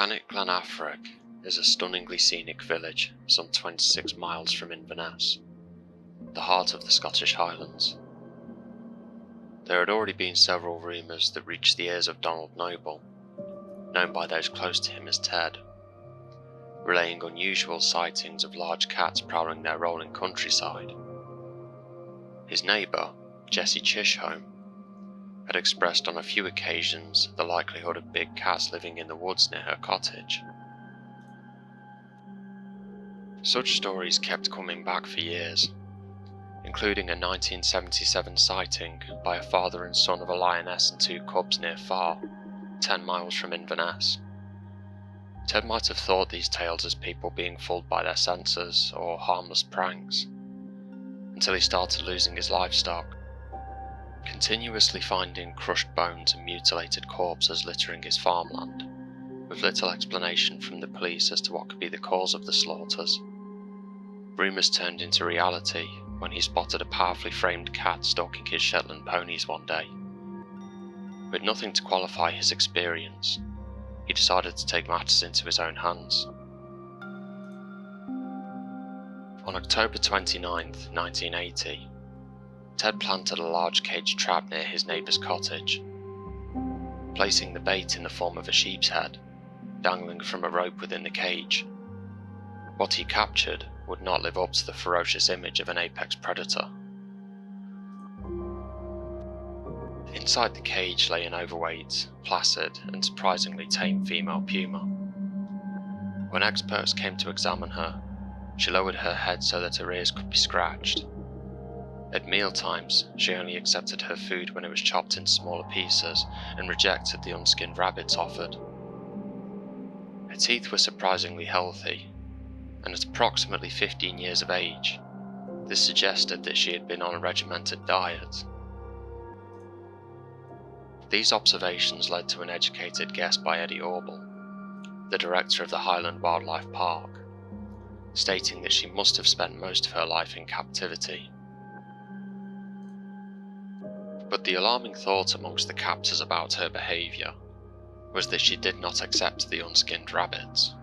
Cannock Glenafric is a stunningly scenic village some 26 miles from Inverness, the heart of the Scottish Highlands. There had already been several rumours that reached the ears of Donald Noble, known by those close to him as Ted, relaying unusual sightings of large cats prowling their rolling countryside. His neighbour, Jessie Chisholm, had expressed on a few occasions the likelihood of big cats living in the woods near her cottage. Such stories kept coming back for years, including a 1977 sighting by a father and son of a lioness and 2 cubs near Farr, 10 miles from Inverness. Ted might have thought these tales as people being fooled by their senses or harmless pranks, until he started losing his livestock, continuously finding crushed bones and mutilated corpses littering his farmland, with little explanation from the police as to what could be the cause of the slaughters. Rumours turned into reality when he spotted a powerfully framed cat stalking his Shetland ponies one day. With nothing to qualify his experience, he decided to take matters into his own hands. On October 29, 1980, Ted planted a large cage trap near his neighbour's cottage, placing the bait in the form of a sheep's head, dangling from a rope within the cage. What he captured would not live up to the ferocious image of an apex predator. Inside the cage lay an overweight, placid, and surprisingly tame female puma. When experts came to examine her, she lowered her head so that her ears could be scratched. At mealtimes, she only accepted her food when it was chopped into smaller pieces and rejected the unskinned rabbits offered. Her teeth were surprisingly healthy, and at approximately 15 years of age, this suggested that she had been on a regimented diet. These observations led to an educated guess by Eddie Orbell, the director of the Highland Wildlife Park, stating that she must have spent most of her life in captivity. But the alarming thought amongst the captors about her behaviour was that she did not accept the unskinned rabbits,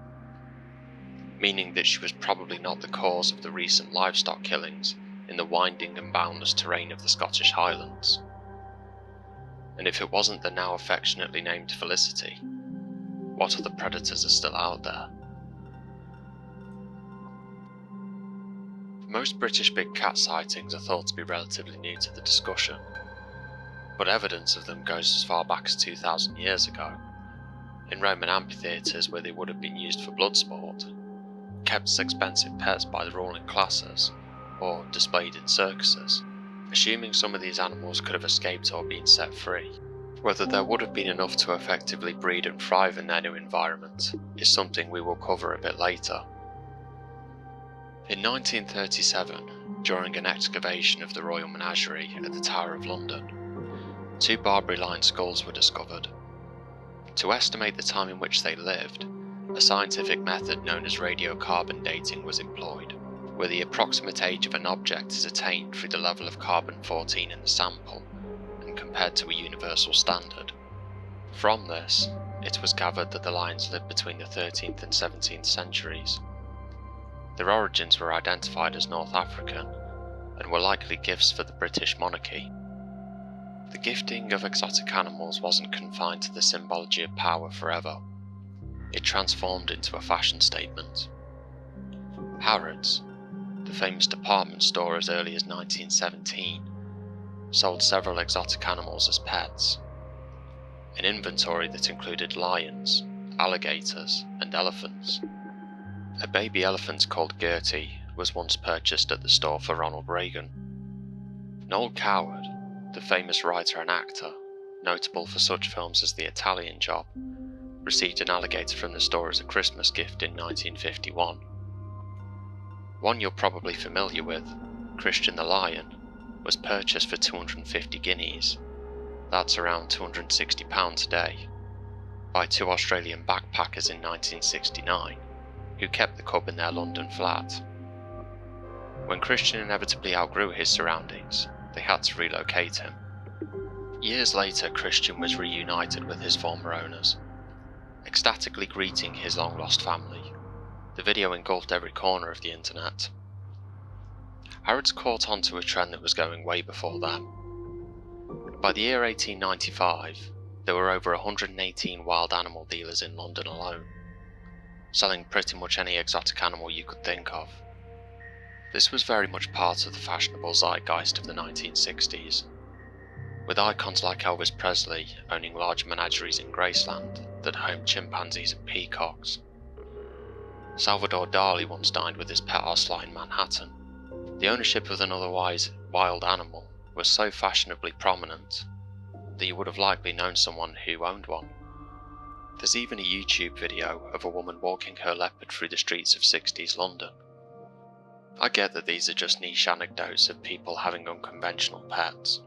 meaning that she was probably not the cause of the recent livestock killings in the winding and boundless terrain of the Scottish Highlands. And if it wasn't the now affectionately named Felicity, what other predators are still out there? Most British big cat sightings are thought to be relatively new to the discussion, but evidence of them goes as far back as 2,000 years ago, in Roman amphitheatres where they would have been used for blood sport, kept as expensive pets by the ruling classes, or displayed in circuses. Assuming some of these animals could have escaped or been set free, whether there would have been enough to effectively breed and thrive in their new environment is something we will cover a bit later. In 1937, during an excavation of the Royal Menagerie at the Tower of London, 2 Barbary-lined skulls were discovered. To estimate the time in which they lived, a scientific method known as radiocarbon dating was employed, where the approximate age of an object is attained through the level of carbon-14 in the sample and compared to a universal standard. From this, it was gathered that the lions lived between the 13th and 17th centuries. Their origins were identified as North African and were likely gifts for the British monarchy. The gifting of exotic animals wasn't confined to the symbology of power forever. It transformed into a fashion statement. Harrods, the famous department store as early as 1917, sold several exotic animals as pets. An inventory that included lions, alligators, and elephants. A baby elephant called Gertie was once purchased at the store for Ronald Reagan. Noel Coward, the famous writer and actor, notable for such films as The Italian Job, received an alligator from the store as a Christmas gift in 1951. One you're probably familiar with, Christian the Lion, was purchased for 250 guineas, that's around £260 today, by 2 Australian backpackers in 1969, who kept the cub in their London flat. When Christian inevitably outgrew his surroundings, they had to relocate him. Years later, Christian was reunited with his former owners. ecstatically greeting his long-lost family. The video engulfed every corner of the internet. Harrods caught on to a trend that was going way before them. By the year 1895, there were over 118 wild animal dealers in London alone, selling pretty much any exotic animal you could think of. This was very much part of the fashionable zeitgeist of the 1960s, with icons like Elvis Presley owning large menageries in Graceland that homed chimpanzees and peacocks. Salvador Dali once dined with his pet ocelot in Manhattan. The ownership of an otherwise wild animal was so fashionably prominent that you would have likely known someone who owned one. There's even a YouTube video of a woman walking her leopard through the streets of 60s London. I get that these are just niche anecdotes of people having unconventional pets,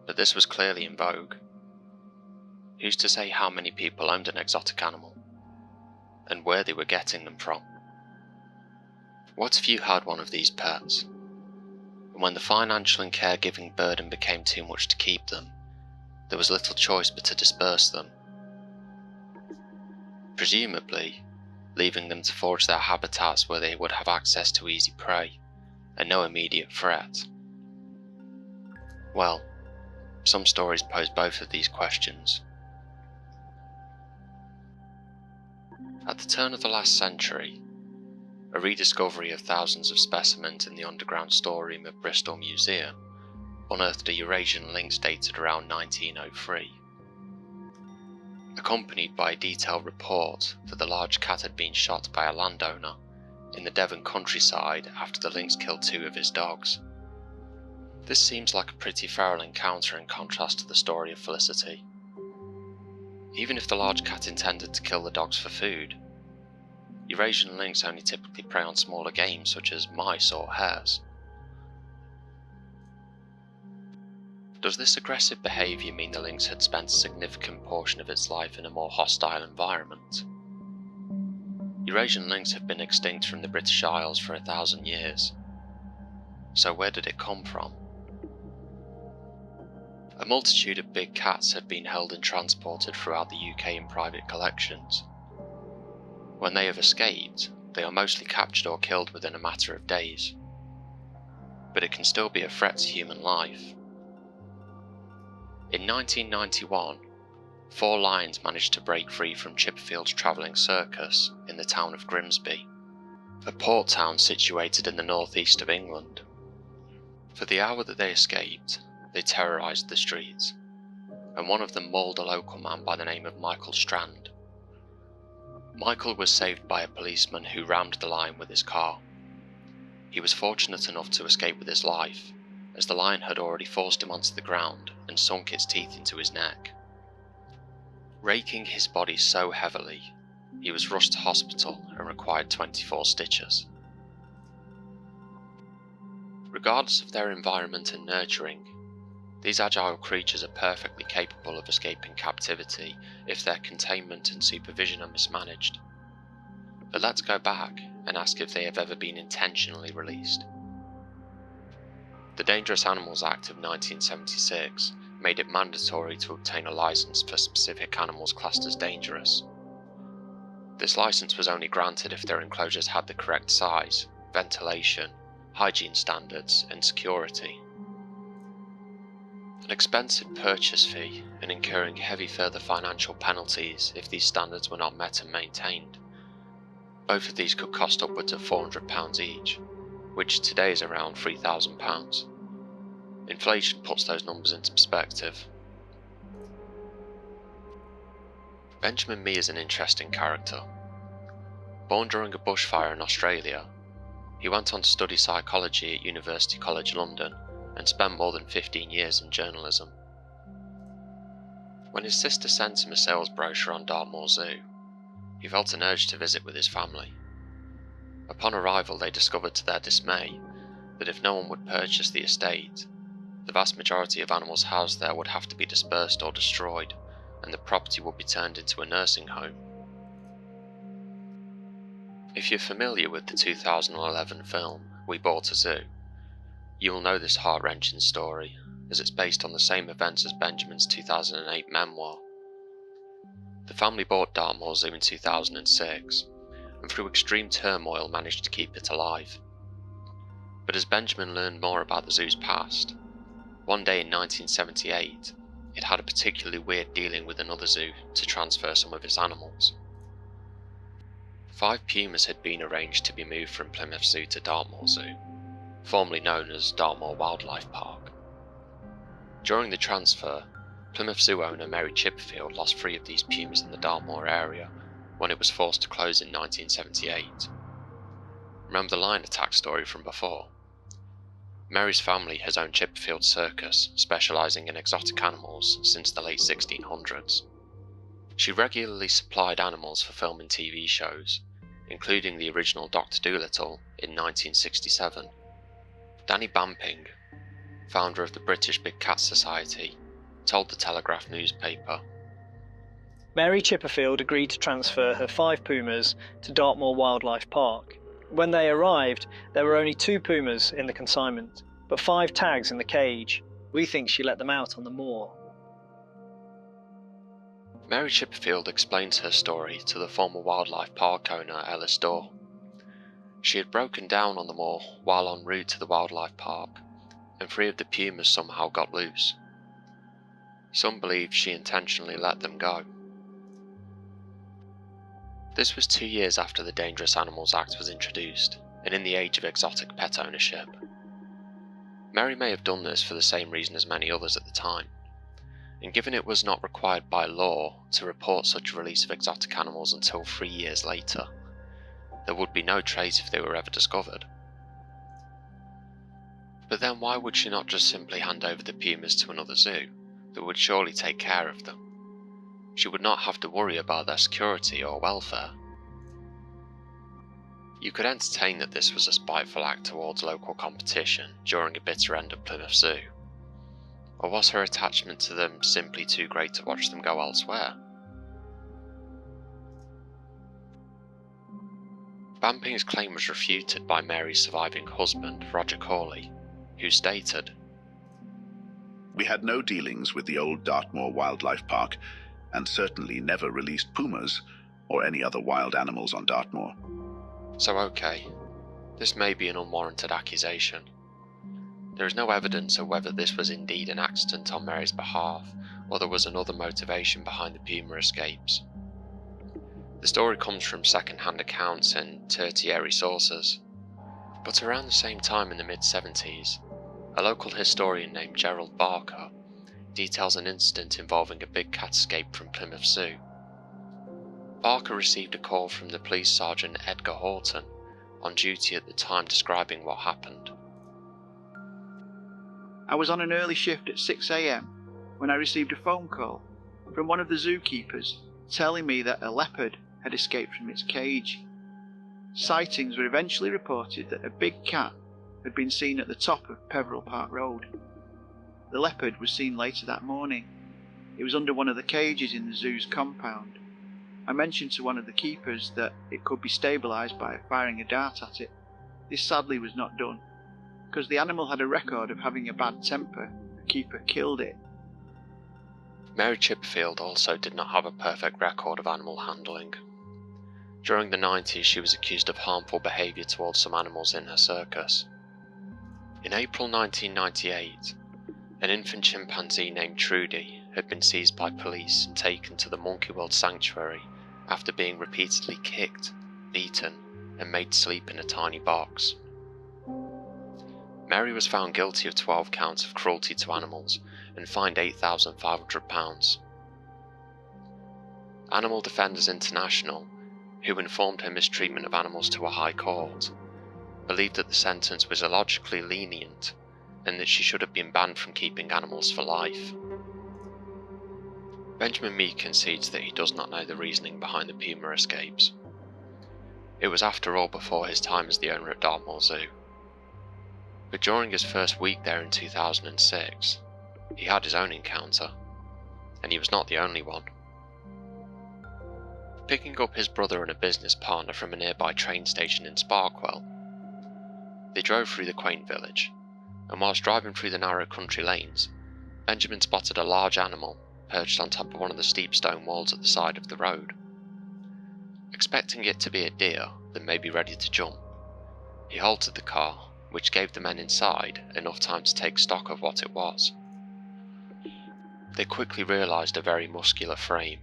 but this was clearly in vogue. Who's to say how many people owned an exotic animal, and where they were getting them from? What if you had one of these pets, and when the financial and caregiving burden became too much to keep them, there was little choice but to disperse them? Presumably, leaving them to forage their habitats where they would have access to easy prey, and no immediate threat. Well, some stories pose both of these questions. At the turn of the last century, a rediscovery of thousands of specimens in the underground storeroom of Bristol Museum unearthed a Eurasian lynx dated around 1903. Accompanied by a detailed report that the large cat had been shot by a landowner in the Devon countryside after the lynx killed 2 of his dogs. This seems like a pretty feral encounter in contrast to the story of Felicity. Even if the large cat intended to kill the dogs for food, Eurasian lynx only typically prey on smaller game such as mice or hares. Does this aggressive behaviour mean the lynx had spent a significant portion of its life in a more hostile environment? Eurasian lynx have been extinct from the British Isles for 1,000 years. So where did it come from? A multitude of big cats have been held and transported throughout the UK in private collections. When they have escaped, they are mostly captured or killed within a matter of days. But it can still be a threat to human life. In 1991, 4 lions managed to break free from Chipperfield's travelling circus in the town of Grimsby, a port town situated in the northeast of England. For the hour that they escaped, they terrorised the streets, and one of them mauled a local man by the name of Michael Strand. Michael was saved by a policeman who rammed the lion with his car. He was fortunate enough to escape with his life, as the lion had already forced him onto the ground and sunk its teeth into his neck. Raking his body so heavily, he was rushed to hospital and required 24 stitches. Regardless of their environment and nurturing, these agile creatures are perfectly capable of escaping captivity if their containment and supervision are mismanaged. But let's go back and ask if they have ever been intentionally released. The Dangerous Animals Act of 1976 made it mandatory to obtain a license for specific animals classed as dangerous. This license was only granted if their enclosures had the correct size, ventilation, hygiene standards, and security. An expensive purchase fee and incurring heavy further financial penalties if these standards were not met and maintained. Both of these could cost upwards of £400 each, which today is around £3,000. Inflation puts those numbers into perspective. Benjamin Mee is an interesting character. Born during a bushfire in Australia, he went on to study psychology at University College London and spent more than 15 years in journalism. When his sister sent him a sales brochure on Dartmoor Zoo, he felt an urge to visit with his family. Upon arrival, they discovered to their dismay that if no one would purchase the estate, the vast majority of animals housed there would have to be dispersed or destroyed, and the property would be turned into a nursing home. If you're familiar with the 2011 film We Bought a Zoo, you will know this heart-wrenching story, as it's based on the same events as Benjamin's 2008 memoir. The family bought Dartmoor Zoo in 2006, and through extreme turmoil managed to keep it alive. But as Benjamin learned more about the zoo's past, one day in 1978, it had a particularly weird dealing with another zoo to transfer some of its animals. 5 pumas had been arranged to be moved from Plymouth Zoo to Dartmoor Zoo, formerly known as Dartmoor Wildlife Park. During the transfer, Plymouth Zoo owner Mary Chipperfield lost 3 of these pumas in the Dartmoor area when it was forced to close in 1978. Remember the lion attack story from before? Mary's family has owned Chipperfield Circus, specialising in exotic animals since the late 1600s. She regularly supplied animals for film and TV shows, including the original Dr. Dolittle in 1967. Danny Bamping, founder of the British Big Cat Society, told the Telegraph newspaper, Mary Chipperfield agreed to transfer her 5 pumas to Dartmoor Wildlife Park. When they arrived, there were only 2 pumas in the consignment, but 5 tags in the cage. We think she let them out on the moor. Mary Chipperfield explains her story to the former wildlife park owner Ellis Dorr. She had broken down on the moor while en route to the wildlife park, and 3 of the pumas somehow got loose. Some believe she intentionally let them go. This was 2 years after the Dangerous Animals Act was introduced, and in the age of exotic pet ownership. Mary may have done this for the same reason as many others at the time, and given it was not required by law to report such a release of exotic animals until 3 years later, there would be no trace if they were ever discovered. But then why would she not just simply hand over the pumas to another zoo that would surely take care of them? She would not have to worry about their security or welfare. You could entertain that this was a spiteful act towards local competition during a bitter end of Plymouth Zoo. Or was her attachment to them simply too great to watch them go elsewhere? Bamping's claim was refuted by Mary's surviving husband, Roger Corley, who stated, We had no dealings with the old Dartmoor Wildlife Park, and certainly never released pumas or any other wild animals on Dartmoor. So okay, this may be an unwarranted accusation. There is no evidence of whether this was indeed an accident on Mary's behalf, or there was another motivation behind the puma escapes. The story comes from second-hand accounts and tertiary sources. But around the same time in the mid-70s, a local historian named Gerald Barker details an incident involving a big cat escape from Plymouth Zoo. Barker received a call from the police sergeant Edgar Horton, on duty at the time, describing what happened. I was on an early shift at 6 a.m. when I received a phone call from one of the zookeepers telling me that a leopard had escaped from its cage. Sightings were eventually reported that a big cat had been seen at the top of Peveril Park Road. The leopard was seen later that morning. It was under one of the cages in the zoo's compound. I mentioned to one of the keepers that it could be stabilised by firing a dart at it. This sadly was not done. Because the animal had a record of having a bad temper, the keeper killed it. Mary Chipperfield also did not have a perfect record of animal handling. During the 90s, she was accused of harmful behaviour towards some animals in her circus. In April 1998, an infant chimpanzee named Trudy had been seized by police and taken to the Monkey World Sanctuary after being repeatedly kicked, beaten, and made to sleep in a tiny box. Mary was found guilty of 12 counts of cruelty to animals and fined £8,500. Animal Defenders International, who informed her mistreatment of animals to a high court, believed that the sentence was illogically lenient and that she should have been banned from keeping animals for life. Benjamin Mee concedes that he does not know the reasoning behind the puma escapes. It was after all before his time as the owner at Dartmoor Zoo. But during his first week there in 2006, he had his own encounter, and he was not the only one. Picking up his brother and a business partner from a nearby train station in Sparkwell, they drove through the quaint village, and whilst driving through the narrow country lanes, Benjamin spotted a large animal perched on top of one of the steep stone walls at the side of the road. Expecting it to be a deer that may be ready to jump, he halted the car, which gave the men inside enough time to take stock of what it was. They quickly realised a very muscular frame,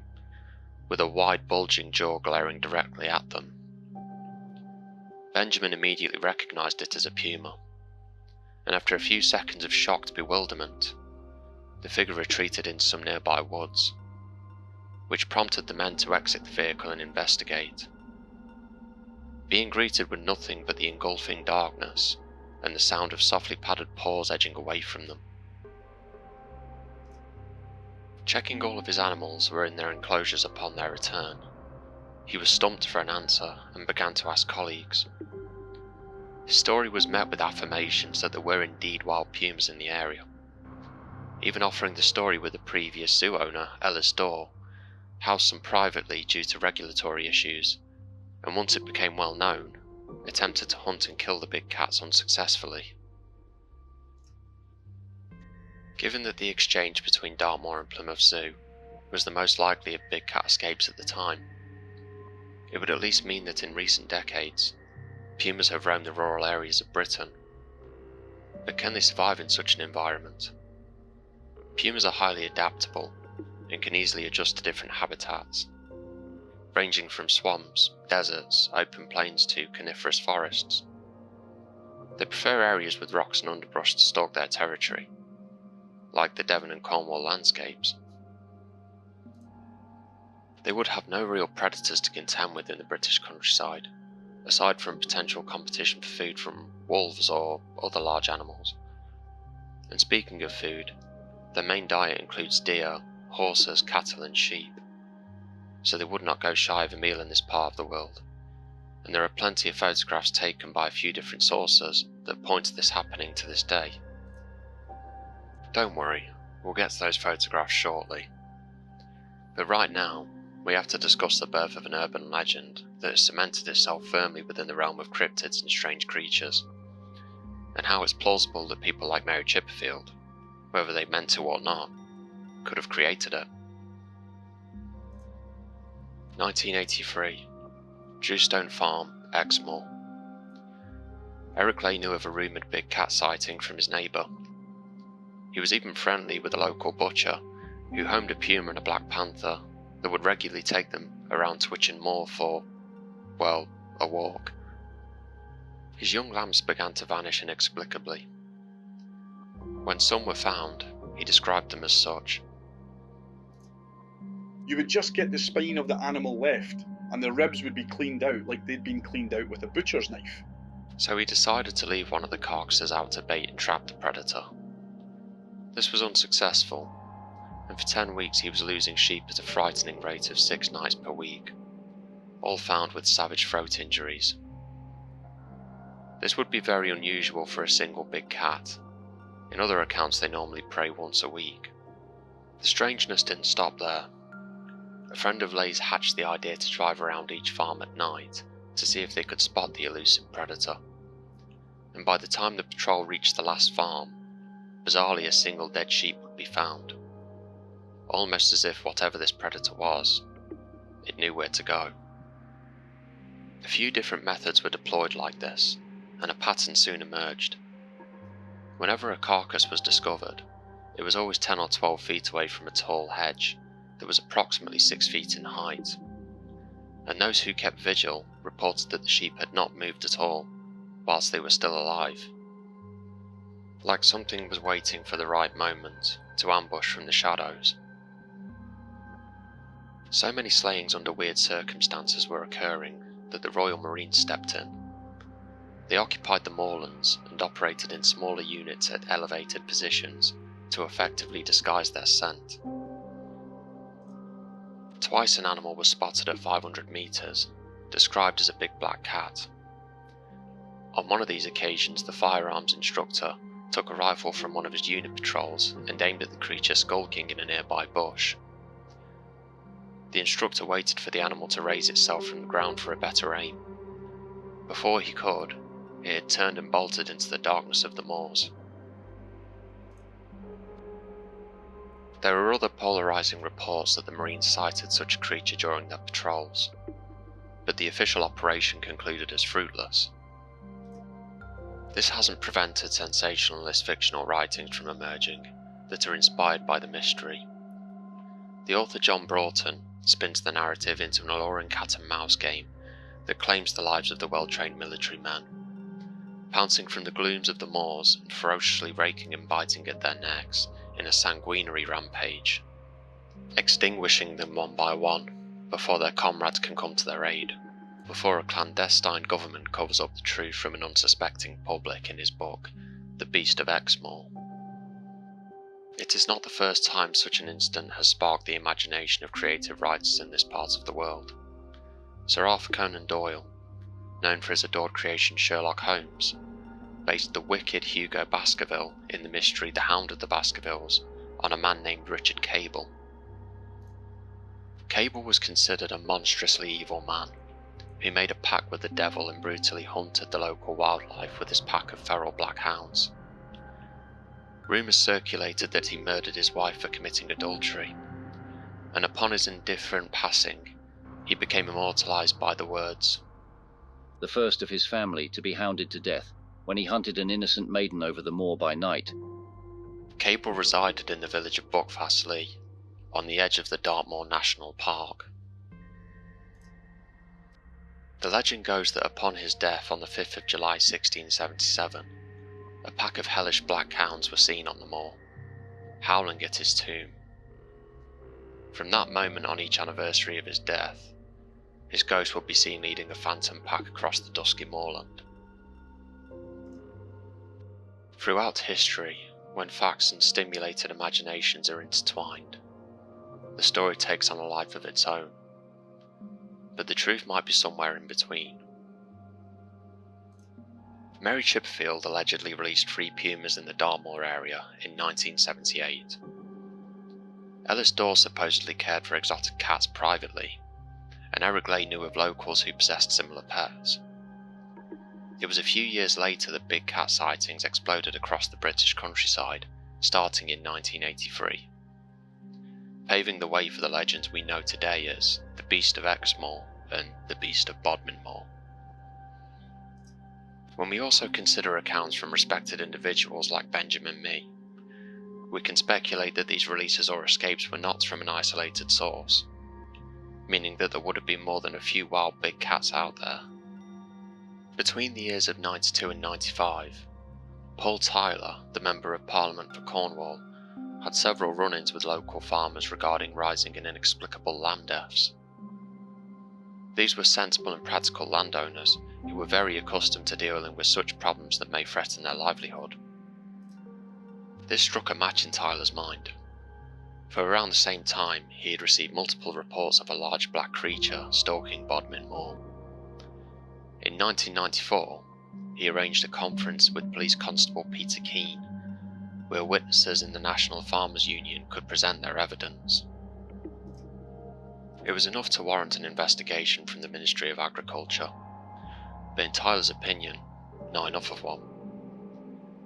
with a wide bulging jaw glaring directly at them. Benjamin immediately recognised it as a puma, and after a few seconds of shocked bewilderment, the figure retreated into some nearby woods, which prompted the men to exit the vehicle and investigate. Being greeted with nothing but the engulfing darkness and the sound of softly padded paws edging away from them. Checking all of his animals were in their enclosures upon their return, he was stumped for an answer and began to ask colleagues. His story was met with affirmations that there were indeed wild pumas in the area, even offering the story with the previous zoo owner, Ellis Dorr, housed some privately due to regulatory issues, and once it became well known, attempted to hunt and kill the big cats unsuccessfully. Given that the exchange between Dartmoor and Plymouth Zoo was the most likely of big cat escapes at the time, it would at least mean that in recent decades, pumas have roamed the rural areas of Britain. But can they survive in such an environment? Pumas are highly adaptable and can easily adjust to different habitats, ranging from swamps, deserts, open plains to coniferous forests. They prefer areas with rocks and underbrush to stalk their territory, like the Devon and Cornwall landscapes. They would have no real predators to contend with in the British countryside, aside from potential competition for food from wolves or other large animals. And speaking of food, their main diet includes deer, horses, cattle and sheep, so they would not go shy of a meal in this part of the world, and there are plenty of photographs taken by a few different sources that point to this happening to this day. Don't worry, we'll get to those photographs shortly. But right now, we have to discuss the birth of an urban legend that has cemented itself firmly within the realm of cryptids and strange creatures, and how it's plausible that people like Mary Chipperfield, whether they meant to or not, could have created it. 1983, Drewstone Farm, Exmoor. Eric Lay knew of a rumoured big cat sighting from his neighbour. He was even friendly with a local butcher who homed a puma and a black panther that would regularly take them around Twitchin Moor for, well, a walk. His young lambs began to vanish inexplicably. When some were found, he described them as such. You would just get the spine of the animal left, and the ribs would be cleaned out like they'd been cleaned out with a butcher's knife. So he decided to leave one of the carcasses out to bait and trap the predator. This was unsuccessful, and for 10 weeks he was losing sheep at a frightening rate of 6 nights per week, all found with savage throat injuries. This would be very unusual for a single big cat. In other accounts they normally prey once a week. The strangeness didn't stop there. A friend of Lay's hatched the idea to drive around each farm at night to see if they could spot the elusive predator. And by the time the patrol reached the last farm, bizarrely a single dead sheep would be found. Almost as if whatever this predator was, it knew where to go. A few different methods were deployed like this, and a pattern soon emerged. Whenever a carcass was discovered, it was always 10 or 12 feet away from a tall hedge that was approximately 6 feet in height, and those who kept vigil reported that the sheep had not moved at all whilst they were still alive, like something was waiting for the right moment to ambush from the shadows. So many slayings under weird circumstances were occurring that the Royal Marines stepped in. They occupied the moorlands and operated in smaller units at elevated positions to effectively disguise their scent. Twice an animal was spotted at 500 metres, described as a big black cat. On one of these occasions, the firearms instructor took a rifle from one of his unit patrols and aimed at the creature skulking in a nearby bush. The instructor waited for the animal to raise itself from the ground for a better aim. Before he could, it had turned and bolted into the darkness of the moors. There are other polarising reports that the Marines sighted such a creature during their patrols, but the official operation concluded as fruitless. This hasn't prevented sensationalist fictional writings from emerging that are inspired by the mystery. The author John Broughton spins the narrative into an alluring cat and mouse game that claims the lives of the well-trained military men, pouncing from the glooms of the moors and ferociously raking and biting at their necks in a sanguinary rampage, extinguishing them one by one before their comrades can come to their aid, before a clandestine government covers up the truth from an unsuspecting public in his book, The Beast of Exmoor. It is not the first time such an incident has sparked the imagination of creative writers in this part of the world. Sir Arthur Conan Doyle, known for his adored creation Sherlock Holmes, based the wicked Hugo Baskerville in the mystery The Hound of the Baskervilles on a man named Richard Cable. Cable was considered a monstrously evil man, who made a pact with the devil and brutally hunted the local wildlife with his pack of feral black hounds. Rumours circulated that he murdered his wife for committing adultery, and upon his indifferent passing, he became immortalised by the words, "The first of his family to be hounded to death, when he hunted an innocent maiden over the moor by night." Cable resided in the village of Buckfastleigh, on the edge of the Dartmoor National Park. The legend goes that upon his death on the 5th of July 1677, a pack of hellish black hounds were seen on the moor, howling at his tomb. From that moment on each anniversary of his death, his ghost would be seen leading a phantom pack across the dusky moorland. Throughout history, when facts and stimulated imaginations are intertwined, the story takes on a life of its own, but the truth might be somewhere in between. Mary Chipperfield allegedly released 3 pumas in the Dartmoor area in 1978. Ellis Dawes supposedly cared for exotic cats privately, and Eric Lay knew of locals who possessed similar pets. It was a few years later that big cat sightings exploded across the British countryside, starting in 1983, paving the way for the legends we know today as the Beast of Exmoor and the Beast of Bodmin Moor. When we also consider accounts from respected individuals like Benjamin Mee, we can speculate that these releases or escapes were not from an isolated source, meaning that there would have been more than a few wild big cats out there. Between the years of 92 and 95, Paul Tyler, the Member of Parliament for Cornwall, had several run-ins with local farmers regarding rising and inexplicable land deaths. These were sensible and practical landowners who were very accustomed to dealing with such problems that may threaten their livelihood. This struck a match in Tyler's mind, for around the same time he had received multiple reports of a large black creature stalking Bodmin Moor. In 1994, he arranged a conference with Police Constable Peter Keane, where witnesses in the National Farmers Union could present their evidence. It was enough to warrant an investigation from the Ministry of Agriculture, but in Tyler's opinion, not enough of one.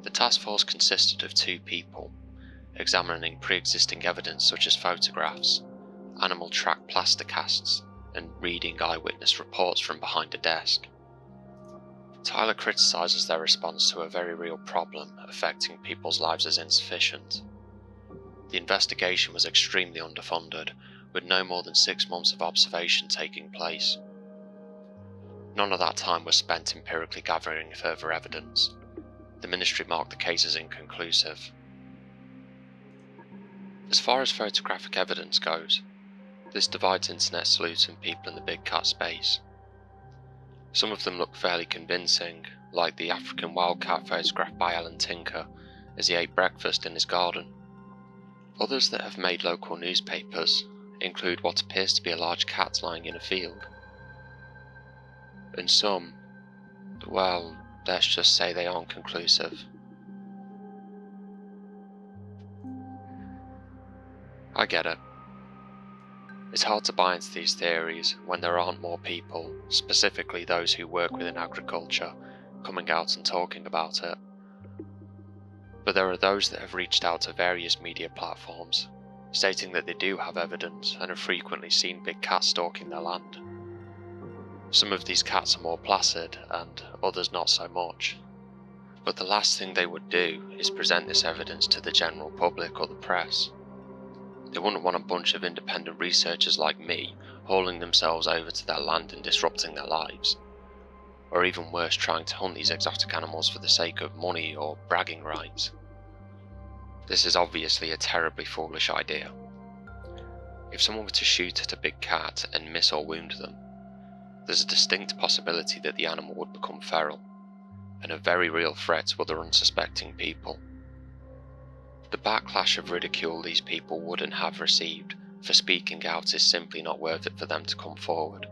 The task force consisted of 2 people, examining pre-existing evidence such as photographs, animal track plaster casts, and reading eyewitness reports from behind a desk. Tyler criticises their response to a very real problem affecting people's lives as insufficient. The investigation was extremely underfunded, with no more than 6 months of observation taking place. None of that time was spent empirically gathering further evidence. The ministry marked the case as inconclusive. As far as photographic evidence goes, this divides internet sleuths and people in the big cat space. Some of them look fairly convincing, like the African wildcat photographed by Allan Tinkler as he ate breakfast in his garden. Others that have made local newspapers include what appears to be a large cat lying in a field. And some, well, let's just say they aren't conclusive. I get it. It's hard to buy into these theories when there aren't more people, specifically those who work within agriculture, coming out and talking about it. But there are those that have reached out to various media platforms, stating that they do have evidence and have frequently seen big cats stalking their land. Some of these cats are more placid and others not so much. But the last thing they would do is present this evidence to the general public or the press. They wouldn't want a bunch of independent researchers like me hauling themselves over to their land and disrupting their lives. Or even worse, trying to hunt these exotic animals for the sake of money or bragging rights. This is obviously a terribly foolish idea. If someone were to shoot at a big cat and miss or wound them, there's a distinct possibility that the animal would become feral, and a very real threat to other unsuspecting people. The backlash of ridicule these people would and have received for speaking out is simply not worth it for them to come forward.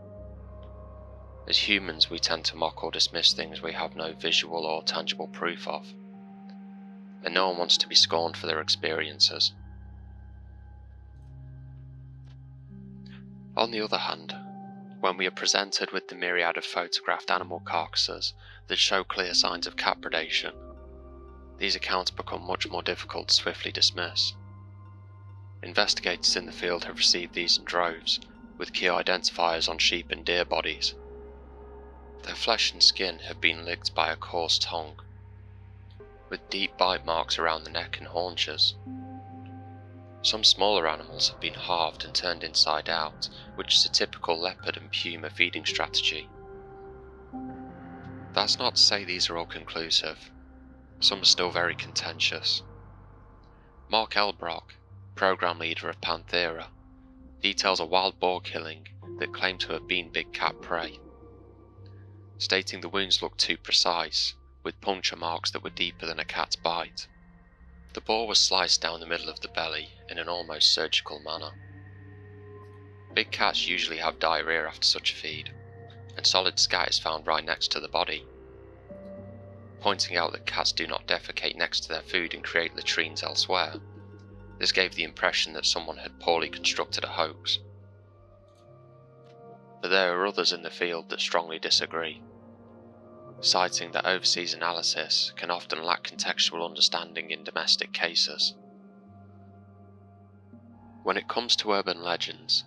As humans, we tend to mock or dismiss things we have no visual or tangible proof of, and no one wants to be scorned for their experiences. On the other hand, when we are presented with the myriad of photographed animal carcasses that show clear signs of cat predation, these accounts become much more difficult to swiftly dismiss. Investigators in the field have received these in droves, with key identifiers on sheep and deer bodies. Their flesh and skin have been licked by a coarse tongue, with deep bite marks around the neck and haunches. Some smaller animals have been halved and turned inside out, which is a typical leopard and puma feeding strategy. That's not to say these are all conclusive. Some are still very contentious. Mark Elbrock, program leader of Panthera, details a wild boar killing that claimed to have been big cat prey, stating the wounds looked too precise, with puncture marks that were deeper than a cat's bite. The boar was sliced down the middle of the belly in an almost surgical manner. Big cats usually have diarrhea after such a feed, and solid scat is found right next to the body. Pointing out that cats do not defecate next to their food and create latrines elsewhere, this gave the impression that someone had poorly constructed a hoax. But there are others in the field that strongly disagree, citing that overseas analysis can often lack contextual understanding in domestic cases. When it comes to urban legends,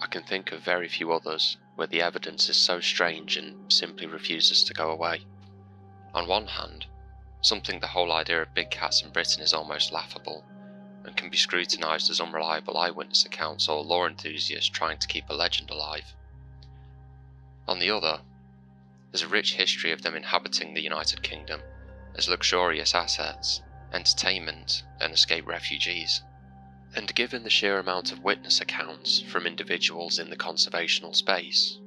I can think of very few others where the evidence is so strange and simply refuses to go away. On one hand, something the whole idea of big cats in Britain is almost laughable, and can be scrutinised as unreliable eyewitness accounts or lore enthusiasts trying to keep a legend alive. On the other, there's a rich history of them inhabiting the United Kingdom as luxurious assets, entertainment, and escaped refugees. And given the sheer amount of witness accounts from individuals in the conservational space,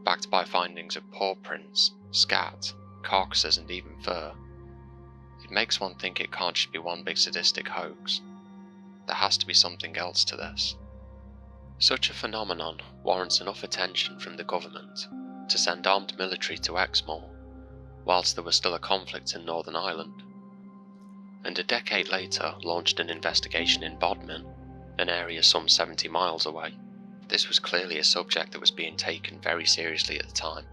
backed by findings of paw prints, scat, carcasses and even fur, it makes one think it can't just be one big sadistic hoax. There has to be something else to this. Such a phenomenon warrants enough attention from the government to send armed military to Exmoor, whilst there was still a conflict in Northern Ireland, and a decade later launched an investigation in Bodmin, an area some 70 miles away. This was clearly a subject that was being taken very seriously at the time.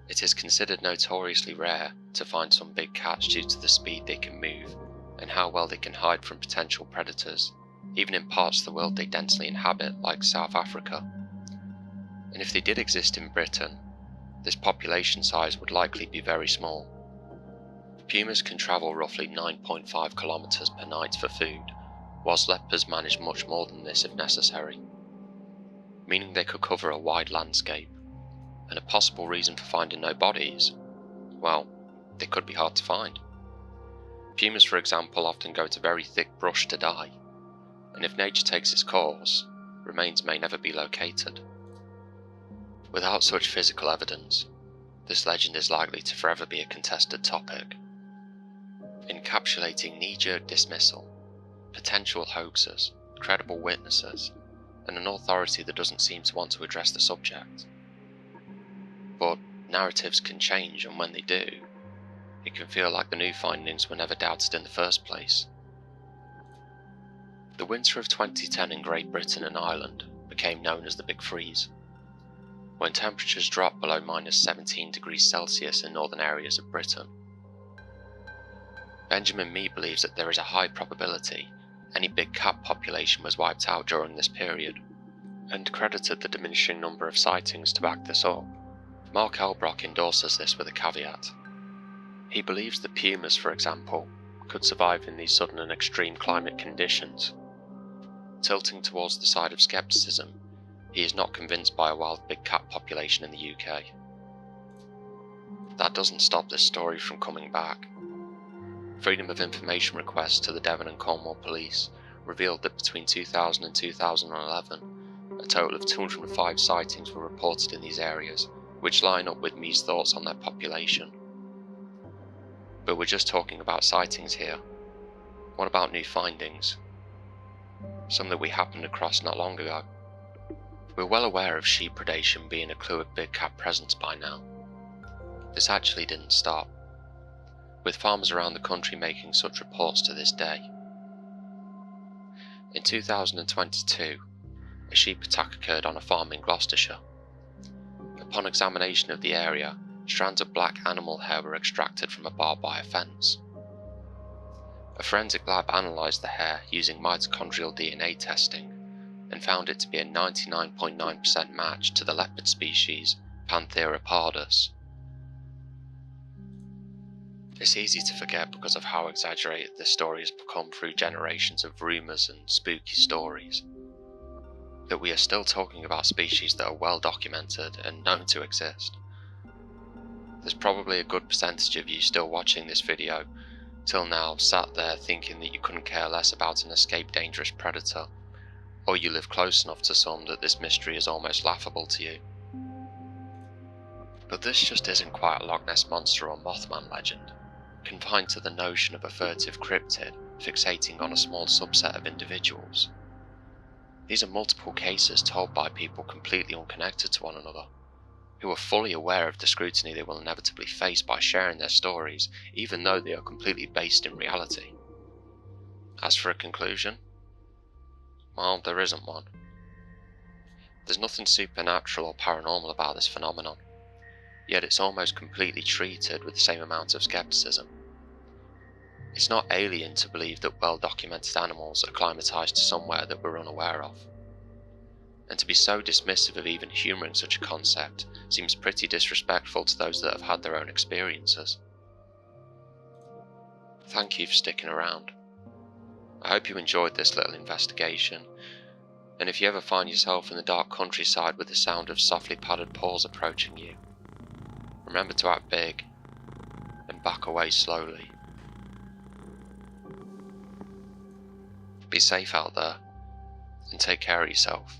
It is considered notoriously rare to find some big cats due to the speed they can move and how well they can hide from potential predators, even in parts of the world they densely inhabit, like South Africa. And if they did exist in Britain, this population size would likely be very small. Pumas can travel roughly 9.5 kilometers per night for food, whilst leopards manage much more than this if necessary, meaning they could cover a wide landscape, and a possible reason for finding no bodies, well, they could be hard to find. Pumas, for example, often go to very thick brush to die, and if nature takes its course, remains may never be located. Without such physical evidence, this legend is likely to forever be a contested topic, encapsulating knee-jerk dismissal, potential hoaxes, credible witnesses, and an authority that doesn't seem to want to address the subject. But narratives can change, and when they do, it can feel like the new findings were never doubted in the first place. The winter of 2010 in Great Britain and Ireland became known as the Big Freeze, when temperatures dropped below -17 degrees Celsius in northern areas of Britain. Benjamin Mee believes that there is a high probability any big cat population was wiped out during this period, and credited the diminishing number of sightings to back this up. Mark Elbrock endorses this with a caveat. He believes that pumas, for example, could survive in these sudden and extreme climate conditions. Tilting towards the side of skepticism, he is not convinced by a wild big cat population in the UK. That doesn't stop this story from coming back. Freedom of Information requests to the Devon and Cornwall Police revealed that between 2000 and 2011, a total of 205 sightings were reported in these areas, which line up with Mee's thoughts on their population. But we're just talking about sightings here. What about new findings? Some that we happened across not long ago. We're well aware of sheep predation being a clue of big cat presence by now. This actually didn't stop, with farmers around the country making such reports to this day. In 2022, a sheep attack occurred on a farm in Gloucestershire. Upon examination of the area, strands of black animal hair were extracted from a barbed wire fence. A forensic lab analysed the hair using mitochondrial DNA testing and found it to be a 99.9% match to the leopard species Panthera pardus. It's easy to forget because of how exaggerated this story has become through generations of rumours and spooky stories, that we are still talking about species that are well documented and known to exist. There's probably a good percentage of you still watching this video till now sat there thinking that you couldn't care less about an escaped dangerous predator, or you live close enough to some that this mystery is almost laughable to you. But this just isn't quite a Loch Ness Monster or Mothman legend, confined to the notion of a furtive cryptid fixating on a small subset of individuals. These are multiple cases told by people completely unconnected to one another, who are fully aware of the scrutiny they will inevitably face by sharing their stories, even though they are completely based in reality. As for a conclusion, well, there isn't one. There's nothing supernatural or paranormal about this phenomenon, yet it's almost completely treated with the same amount of skepticism. It's not alien to believe that well-documented animals are acclimatized to somewhere that we're unaware of. And to be so dismissive of even humouring such a concept seems pretty disrespectful to those that have had their own experiences. Thank you for sticking around. I hope you enjoyed this little investigation, and if you ever find yourself in the dark countryside with the sound of softly padded paws approaching you, remember to act big and back away slowly. Be safe out there, and take care of yourself.